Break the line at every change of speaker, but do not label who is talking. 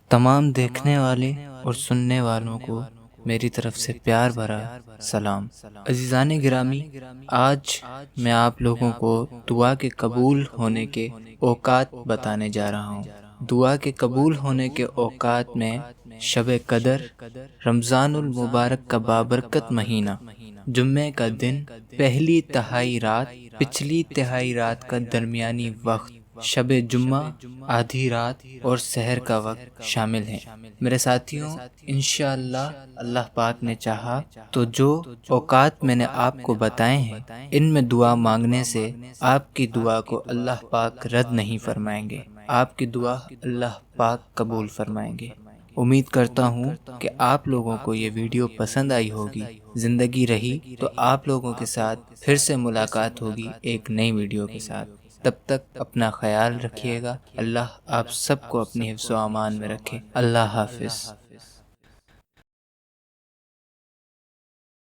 تمام دیکھنے والے اور سننے والوں کو میری طرف سے پیار بھرا سلام۔ عزیزان گرامی، آج میں آپ لوگوں کو دعا کے قبول ہونے کے اوقات بتانے جا رہا ہوں۔ دعا کے قبول ہونے کے اوقات میں شب قدر، رمضان المبارک کا بابرکت مہینہ، جمعے کا دن، پہلی تہائی رات، پچھلی تہائی رات کا درمیانی وقت، شب جمعہ، آدھی رات اور سحر کا وقت شامل ہیں۔ میرے ساتھیوں، انشاءاللہ اللہ پاک نے چاہا تو جو اوقات میں نے آپ کو بتائے ہیں، ان میں دعا مانگنے سے آپ کی دعا کو اللہ پاک رد نہیں فرمائیں گے، آپ کی دعا اللہ پاک قبول فرمائیں گے۔ امید کرتا ہوں کہ آپ لوگوں کو یہ ویڈیو پسند آئی ہوگی۔ زندگی رہی تو آپ لوگوں کے ساتھ پھر سے ملاقات ہوگی ایک نئی ویڈیو کے ساتھ۔ تب تک اپنا خیال رکھیے گا۔ اللہ آپ سب کو اپنی حفظ و امان میں رکھے۔ اللہ حافظ۔